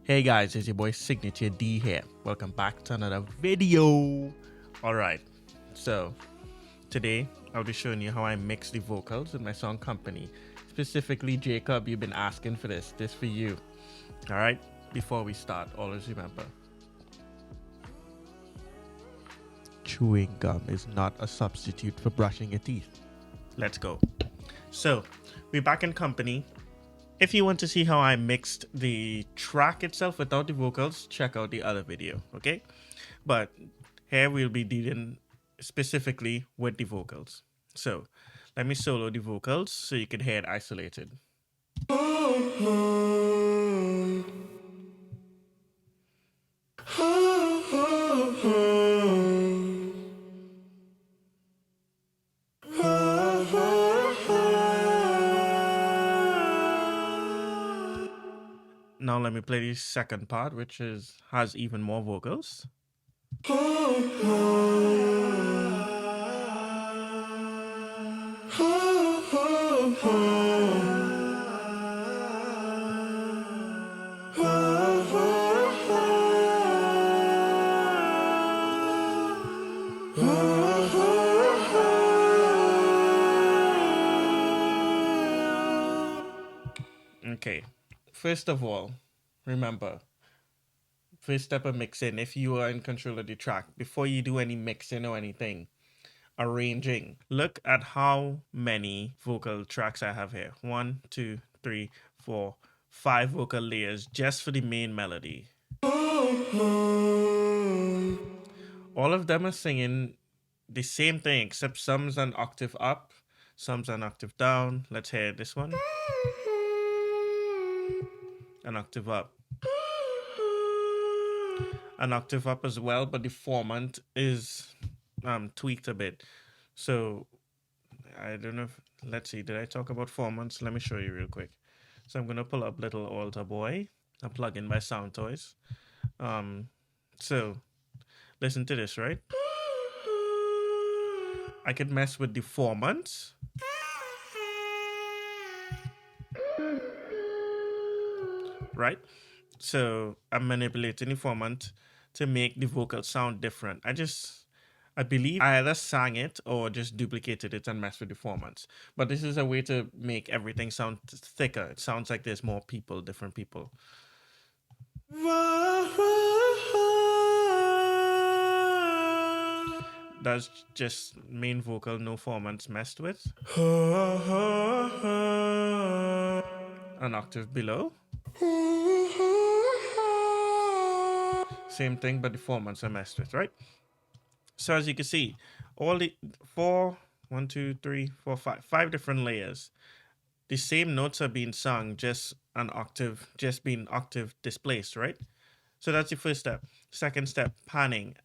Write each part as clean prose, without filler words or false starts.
Hey guys, it's your boy Signature D here. Welcome back to another video. Alright, so today I'll be showing you how I mix the vocals with my song Company. Specifically, Jacob, you've been asking for this. This for you. Alright, before we start, always remember, chewing gum is not a substitute for brushing your teeth. Let's go. So, we're back in Company. If you want to see how I mixed the track itself without the vocals, check out the other video, okay? But here we'll be dealing specifically with the vocals. So let me solo the vocals so you can hear it isolated. Now let me play the second part, which has even more vocals. Okay, first of all, remember, first step of mixing, if you are in control of the track, before you do any mixing or anything, arranging, look at how many vocal tracks I have here. 1, 2, 3, 4, 5 vocal layers just for the main melody. All of them are singing the same thing, except some's an octave up, some's an octave down. Let's hear this one. An octave up. An octave up as well, but the formant is tweaked a bit. So I don't know if, let's see, did I talk about formants? Let me show you real quick. So I'm gonna pull up Little Altar Boy, a plugin by Sound Toys. So listen to this, right? I could mess with the formants. Right? So I'm manipulating the formant to make the vocal sound different. I believe I either sang it or just duplicated it and messed with the formants. But this is a way to make everything sound thicker. It sounds like there's more people, different people. That's just main vocal, no formants messed with. An octave below. Same thing, but the formants are messed with, right? So as you can see, all the 5 different layers. The same notes are being sung, just being octave displaced, right? So that's the first step. Second step, panning.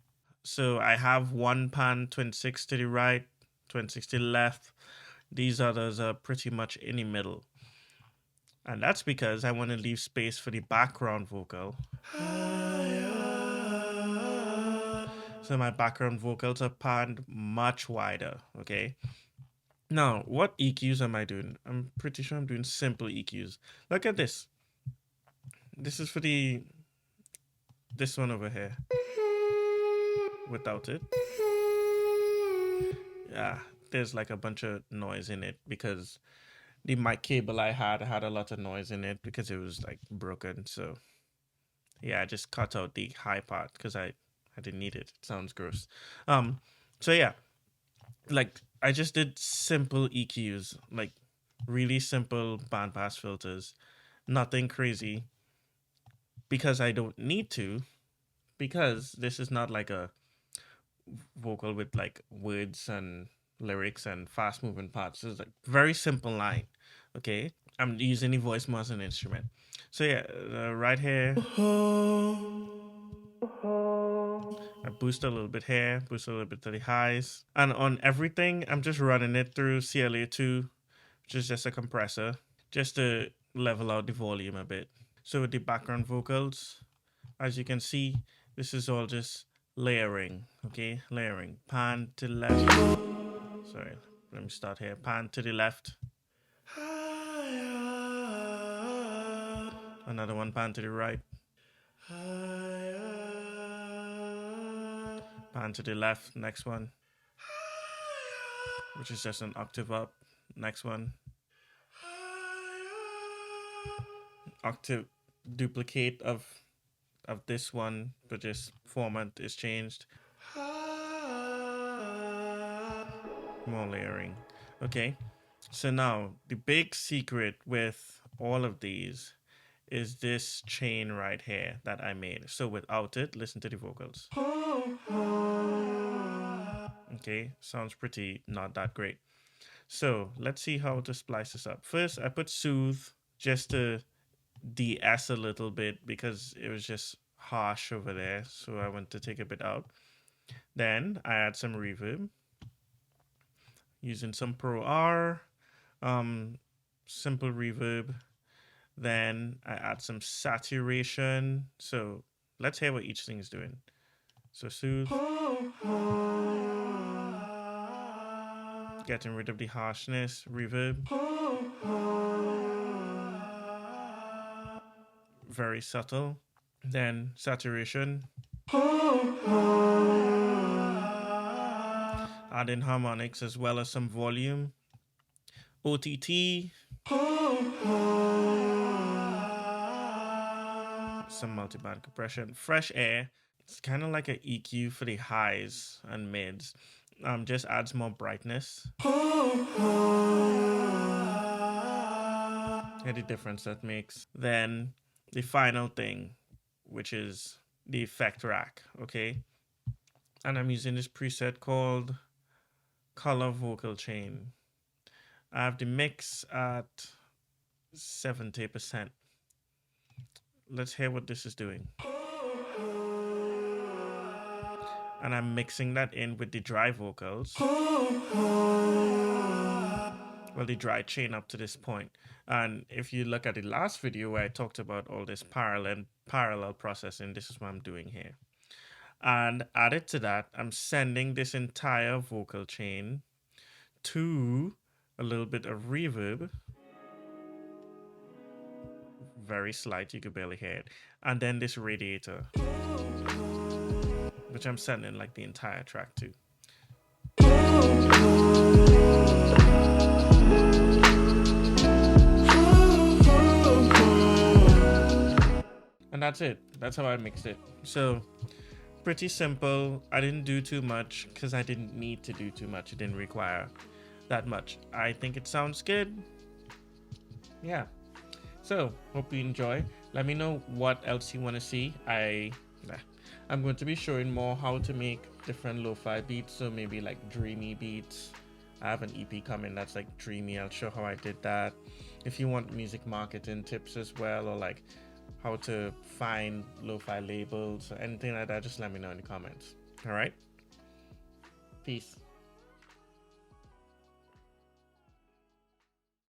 So I have one pan 26 to the right, 26 to the left. These others are pretty much in the middle. And that's because I want to leave space for the background vocal. So my background vocals are panned much wider, okay? Now, what EQs am I doing? I'm pretty sure I'm doing simple EQs. Look at this. This is for this one over here. Without it. Yeah, there's like a bunch of noise in it because the mic cable I had a lot of noise in it because it was like broken. So yeah, I just cut out the high part because I didn't need it. It sounds gross. So yeah, like I just did simple EQs, like really simple bandpass filters, nothing crazy because I don't need to, because this is not like a vocal with like words and lyrics and fast moving parts. It's like very simple line. Okay, I'm using the voice more as an instrument. So yeah, right here, I boost a little bit here, boost a little bit to the highs, and on everything I'm just running it through CLA2, which is just a compressor, just to level out the volume a bit. So with the background vocals, as you can see, this is all just layering. Okay, layering. Pan to the left. Sorry, let me start here. Pan to the left. Another one pan to the right. Pan to the left, next one, which is just an octave up. Next one, octave duplicate of this one, but just format is changed. More layering. Okay, so now the big secret with all of these is this chain right here that I made. So without it, listen to the vocals. Okay, sounds pretty not that great. So let's see how to splice this up. First, I put soothe just to de-ess a little bit because it was just harsh over there. So I want to take a bit out. Then I add some reverb using some Pro R, simple reverb. Then I add some saturation. So let's hear what each thing is doing. So soothe. Getting rid of the harshness. Reverb. Very subtle. Then saturation. Add in harmonics as well as some volume. OTT. Some multiband compression. Fresh air. It's kind of like an EQ for the highs and mids. Just adds more brightness. Hear the difference that makes. Then the final thing, which is the effect rack, okay? And I'm using this preset called Color Vocal Chain. I have the mix at 70%. Let's hear what this is doing. And I'm mixing that in with the dry vocals. Well, the dry chain up to this point. And if you look at the last video where I talked about all this parallel processing, this is what I'm doing here. And added to that, I'm sending this entire vocal chain to a little bit of reverb. Very slight, you could barely hear it. And then this radiator, which I'm sending like the entire track to. And that's it. That's how I mixed it. So pretty simple. I didn't do too much because I didn't need to do too much. It didn't require that much. I think it sounds good. Yeah. So hope you enjoy. Let me know what else you want to see. I'm going to be showing more how to make different lo-fi beats. So maybe like dreamy beats. I have an EP coming that's like dreamy. I'll show how I did that. If you want music marketing tips as well, or like how to find lo-fi labels or anything like that, just let me know in the comments. All right. Peace.